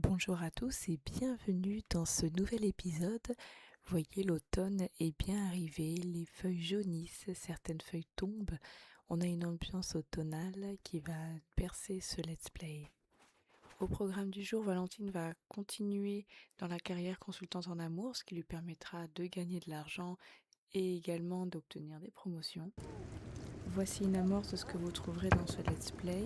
Bonjour à tous et bienvenue dans ce nouvel épisode. Vous voyez, l'automne est bien arrivé, les feuilles jaunissent, certaines feuilles tombent. On a une ambiance automnale qui va bercer ce let's play. Au programme du jour, Valentine va continuer dans la carrière consultante en amour, ce qui lui permettra de gagner de l'argent et également d'obtenir des promotions. Voici une amorce de ce que vous trouverez dans ce let's play.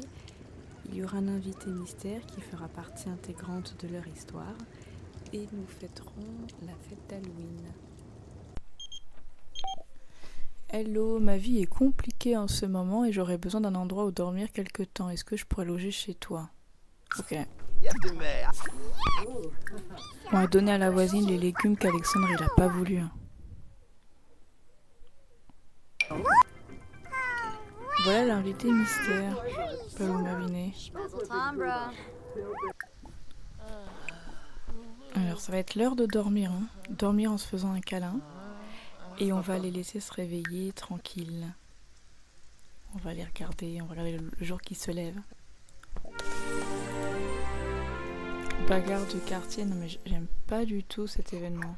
Il y aura un invité mystère qui fera partie intégrante de leur histoire et nous fêterons la fête d'Halloween. Hello, ma vie est compliquée en ce moment et j'aurais besoin d'un endroit où dormir quelque temps. Est-ce que je pourrais loger chez toi? Ok. On va donner à la voisine les légumes qu'Alexandre il a pas voulu. Voilà l'invité mystère. Pas vous m'aviner. Alors ça va être l'heure de dormir. Dormir en se faisant un câlin. Et on va les laisser se réveiller tranquilles. On va les regarder, on va regarder le jour qui se lève. Bagarre du quartier, non mais j'aime pas du tout cet événement.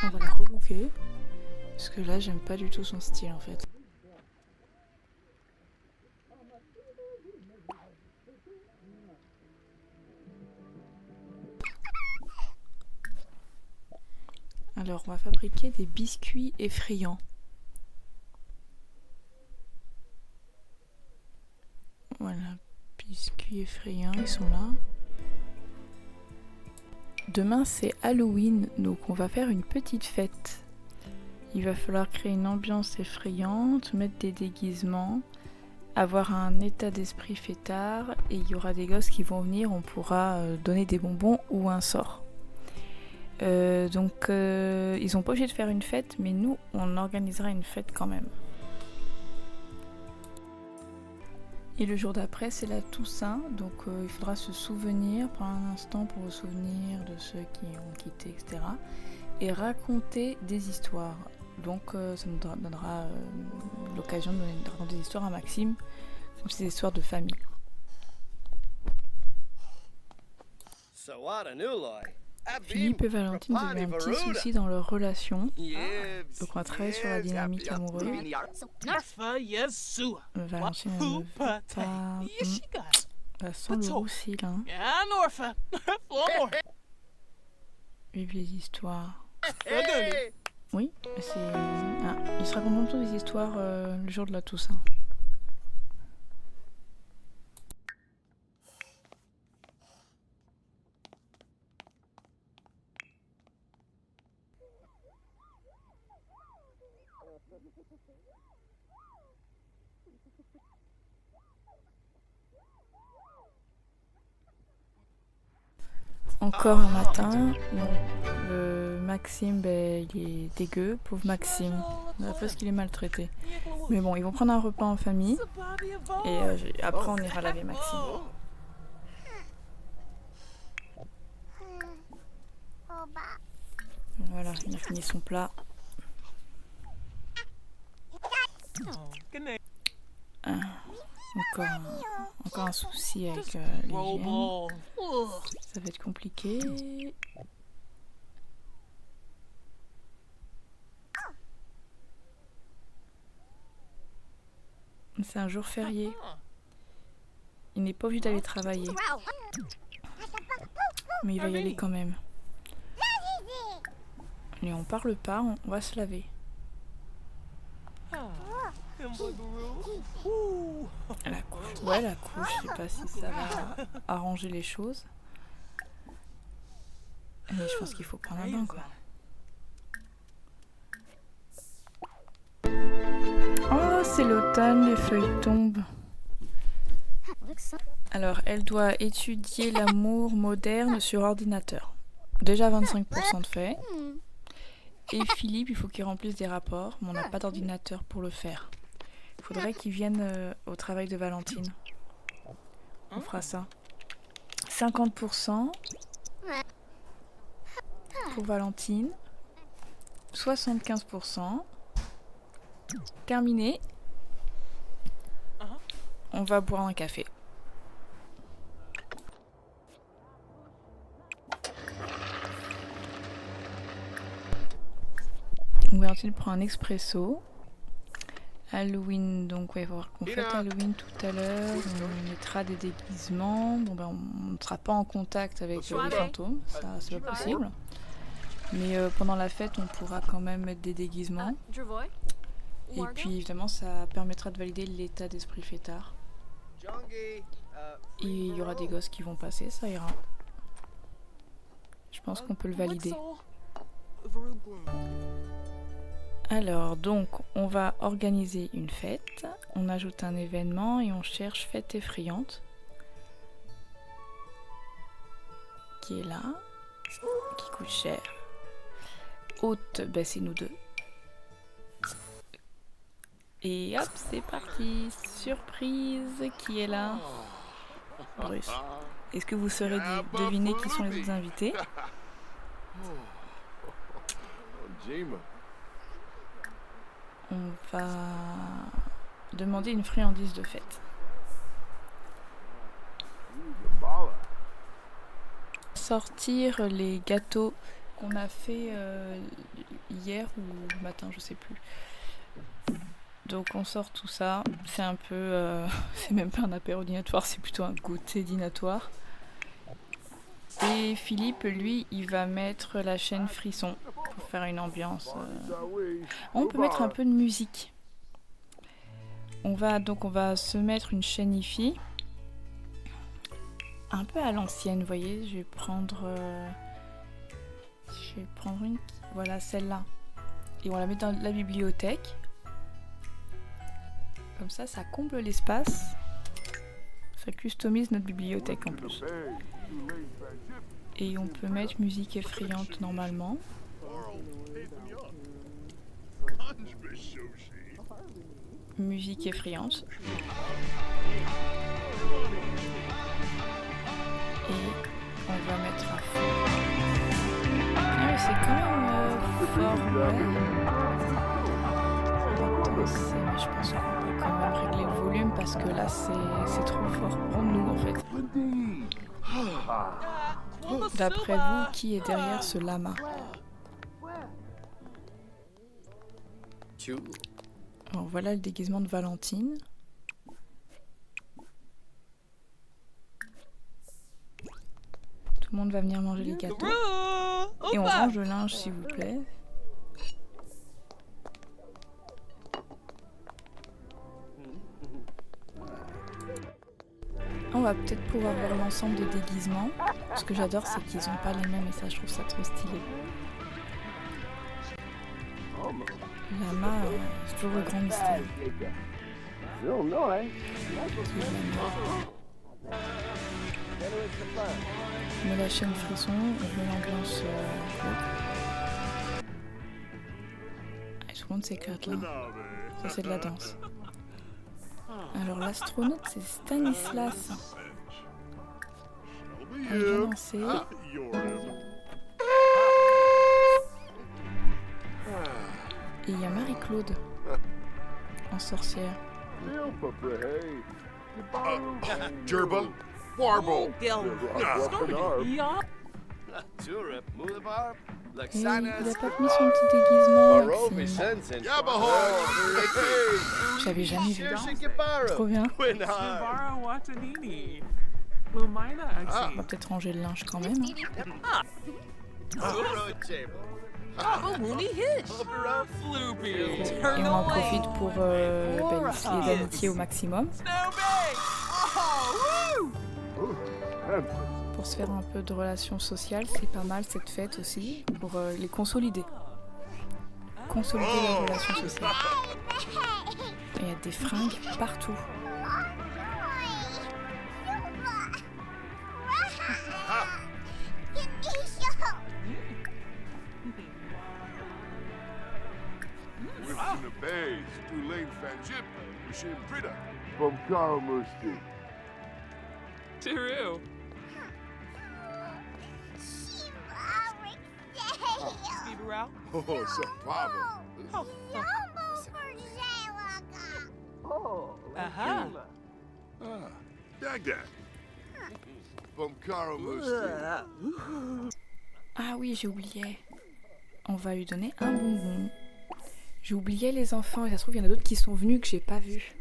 On va la relooker. Parce que là j'aime pas du tout son style en fait. Alors on va fabriquer des biscuits effrayants. Voilà, biscuits effrayants, ils sont là. Demain c'est Halloween, donc on va faire une petite fête. Il va falloir créer une ambiance effrayante, mettre des déguisements, avoir un état d'esprit fêtard, et il y aura des gosses qui vont venir, on pourra donner des bonbons ou un sort. Donc ils sont pas obligés de faire une fête, mais nous on organisera une fête quand même. Et le jour d'après c'est la Toussaint, donc il faudra se souvenir, prendre un instant pour se souvenir de ceux qui ont quitté, etc. Et raconter des histoires. Donc ça nous donnera l'occasion de raconter des histoires à Maxime, comme des histoires de famille. Philippe et Valentine avaient un petit souci dans leur relation, donc on va travailler sur la dynamique amoureuse. Valentine elle ne veut pas... Elle sent le roussi là. Vive les histoires. Oui, c'est... Ah, ils se racontent tous des histoires le jour de la Toussaint. Encore un matin, Maxime, il est dégueu, pauvre Maxime, parce qu'il est maltraité. Mais bon, ils vont prendre un repas en famille et après on ira laver Maxime. Voilà, il a fini son plat. Encore un souci avec l'hygiène. Ça va être compliqué. C'est un jour férié. Il n'est pas obligé d'aller travailler. Mais il va y aller quand même. Allez, on parle pas, on va se laver. La couche. Ouais, la couche, je sais pas si ça va arranger les choses. Mais je pense qu'il faut prendre un bain, quoi. Oh, c'est l'automne, les feuilles tombent. Alors, elle doit étudier l'amour moderne sur ordinateur. Déjà 25% de fait. Et Philippe, il faut qu'il remplisse des rapports, mais on n'a pas d'ordinateur pour le faire. Il faudrait qu'il vienne au travail de Valentine. On fera ça. 50% pour Valentine. 75%. Terminé. On va boire un café. Donc Valentine prend un expresso. Halloween, donc il va falloir qu'on fête Halloween tout à l'heure. On mettra des déguisements. Bon ben on ne sera pas en contact avec les fantômes, ça c'est pas possible. Mais pendant la fête, on pourra quand même mettre des déguisements. Et puis évidemment, ça permettra de valider l'état d'esprit fêtard. Et il y aura des gosses qui vont passer, ça ira. Je pense qu'on peut le valider. Alors, donc, on va organiser une fête. On ajoute un événement et on cherche fête effrayante. Qui est là. Qui coûte cher. Hôte, ben c'est nous deux. Et hop, c'est parti. Surprise, qui est là? Bruce. Est-ce que vous saurez deviner qui sont les autres invités? On va demander une friandise de fête. Sortir les gâteaux qu'on a fait hier ou le matin, je sais plus. Donc on sort tout ça. C'est un peu, c'est même pas un apéro dînatoire, c'est plutôt un goûter dînatoire. Et Philippe, lui, il va mettre la chaîne Frisson pour faire une ambiance. On peut mettre un peu de musique. On va se mettre une chaîne hi-fi. Un peu à l'ancienne, vous voyez. Je vais prendre une. Voilà, celle-là. Et on la met dans la bibliothèque. Comme ça, ça comble l'espace. Ça customise notre bibliothèque en plus. Et on peut mettre musique effrayante normalement. Musique effrayante. Et on va mettre à fond. Ah oui, c'est quand même fort, ouais. Mais je pense qu'on peut quand même régler le volume parce que là c'est trop fort pour nous en fait. D'après vous, qui est derrière ce lama? Alors voilà le déguisement de Valentine. Tout le monde va venir manger les gâteaux. Et on range le linge s'il vous plaît. On va peut-être pouvoir voir l'ensemble des déguisements. Ce que j'adore, c'est qu'ils n'ont pas les mêmes et ça, je trouve ça trop stylé. Lama, c'est toujours le grand mystère. Je mets la chaîne Frisson, je mets l'ambiance tout le monde s'éclate là. Ça, c'est de la danse. Alors l'astronaute c'est Stanislas. Elle vient danser. Et il y a Marie-Claude en sorcière. Gerba, Warble. Et il a pas mis son petit déguisement, Maxime. J'avais jamais vu. Trop bien. On va peut-être ranger le linge quand même. Et on en profite pour essayer d'amitié au maximum. Pour se faire un peu de relations sociales, c'est pas mal cette fête aussi, pour les consolider. Consolider les relations sociales. Et il y a des fringues partout. Ah oui, j'ai oublié. On va lui donner un bonbon. J'ai oublié les enfants, et ça se trouve, il y en a d'autres qui sont venus que j'ai pas vus.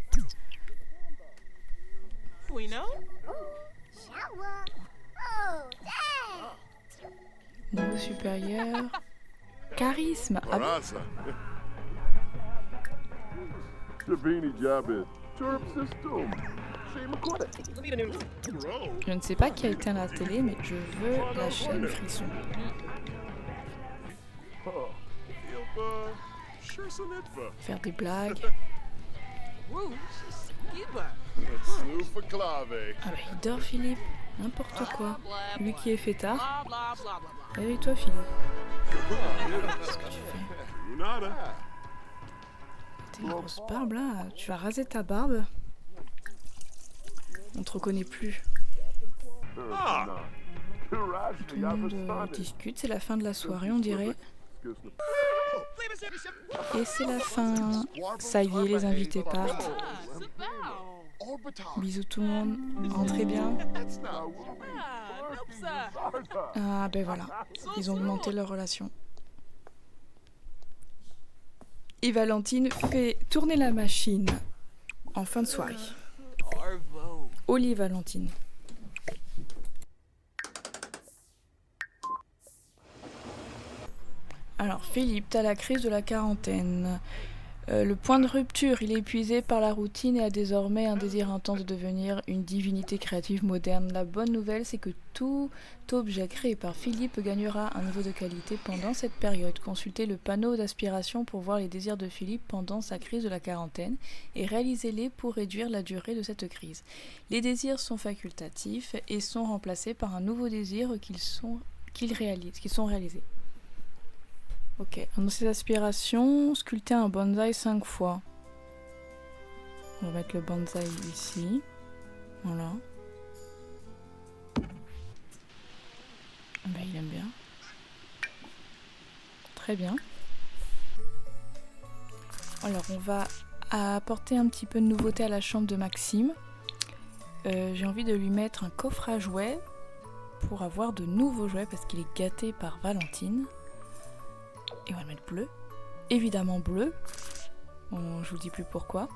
Niveau supérieur. Charisme. Ah bon? Barasa. Shabini Jabit. Turp System. Je ne sais pas qui a éteint la télé, mais je veux la chaîne Frisson. Faire des blagues. Ah bah il dort Philippe, n'importe quoi. Lui qui est fêtard. Réveille-toi Philippe. Qu'est-ce que tu fais? T'as une grosse barbe là, tu vas raser ta barbe. On te reconnaît plus. Tout le monde discute, c'est la fin de la soirée on dirait. Et c'est la fin. Ça y est, les invités partent. Bisous tout le monde, rentrez bien. Ah ben voilà, ils ont augmenté leur relation. Et Valentine fait tourner la machine en fin de soirée. Au lit Valentine. Alors Philippe, t'as la crise de la quarantaine. Le point de rupture, il est épuisé par la routine et a désormais un désir intense de devenir une divinité créative moderne. La bonne nouvelle, c'est que tout objet créé par Philippe gagnera un niveau de qualité pendant cette période. Consultez le panneau d'aspiration pour voir les désirs de Philippe pendant sa crise de la quarantaine et réalisez-les pour réduire la durée de cette crise. Les désirs sont facultatifs et sont remplacés par un nouveau désir qu'ils sont réalisés. Ok, dans ses aspirations, sculpter un bonsaï 5 fois. On va mettre le bonsaï ici. Voilà. Ben, il aime bien. Très bien. Alors, on va apporter un petit peu de nouveauté à la chambre de Maxime. J'ai envie de lui mettre un coffre à jouets pour avoir de nouveaux jouets parce qu'il est gâté par Valentine. Et on va le mettre bleu. Évidemment bleu. Je vous dis plus pourquoi.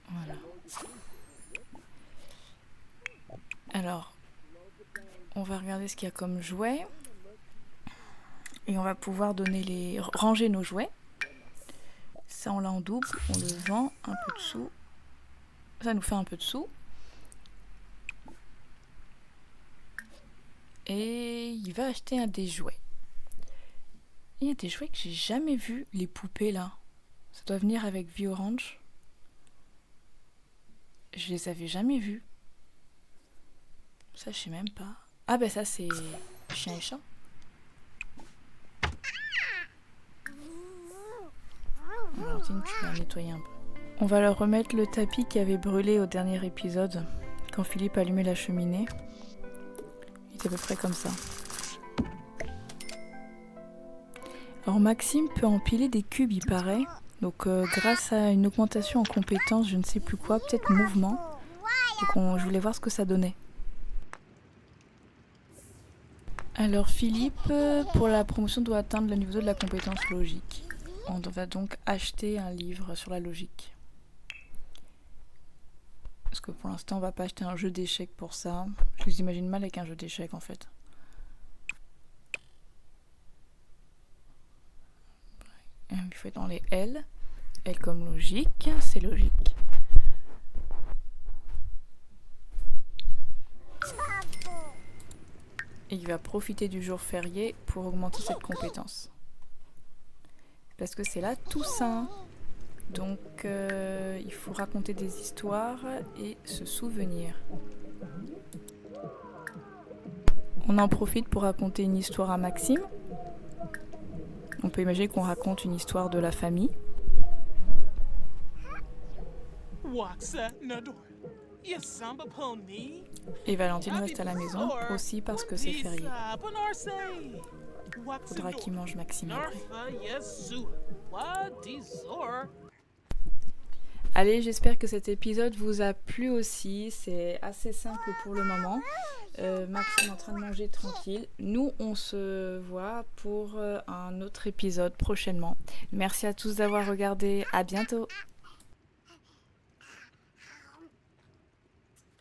Voilà. Alors, on va regarder ce qu'il y a comme jouet. Et on va pouvoir ranger nos jouets. Ça, on l'a en double. On le vend. Un peu de sous. Ça nous fait un peu de sous. Et il va acheter des jouets. Il y a des jouets que j'ai jamais vus, les poupées là. Ça doit venir avec Vie Orange. Je les avais jamais vus. Ça, je sais même pas. Ah ben ça, c'est chien et chat. Valentine, tu vas nettoyer un peu. On va leur remettre le tapis qui avait brûlé au dernier épisode, quand Philippe allumait la cheminée. C'est à peu près comme ça. Alors Maxime peut empiler des cubes, il paraît. Donc grâce à une augmentation en compétences, je ne sais plus quoi, peut-être mouvement. Donc je voulais voir ce que ça donnait. Alors Philippe, pour la promotion, doit atteindre le niveau de la compétence logique. On va donc acheter un livre sur la logique. Parce que pour l'instant, on va pas acheter un jeu d'échecs pour ça. Je les imagine mal avec un jeu d'échecs en fait. Il faut être dans les L. L comme logique, c'est logique. Et il va profiter du jour férié pour augmenter cette compétence. Parce que c'est la Toussaint. Donc il faut raconter des histoires et se souvenir. On en profite pour raconter une histoire à Maxime. On peut imaginer qu'on raconte une histoire de la famille. Et Valentine reste à la maison aussi parce que c'est férié. Faudra qu'il mange Maxime après. Allez, j'espère que cet épisode vous a plu aussi. C'est assez simple pour le moment. Maxime est en train de manger tranquille. Nous, on se voit pour un autre épisode prochainement. Merci à tous d'avoir regardé. À bientôt.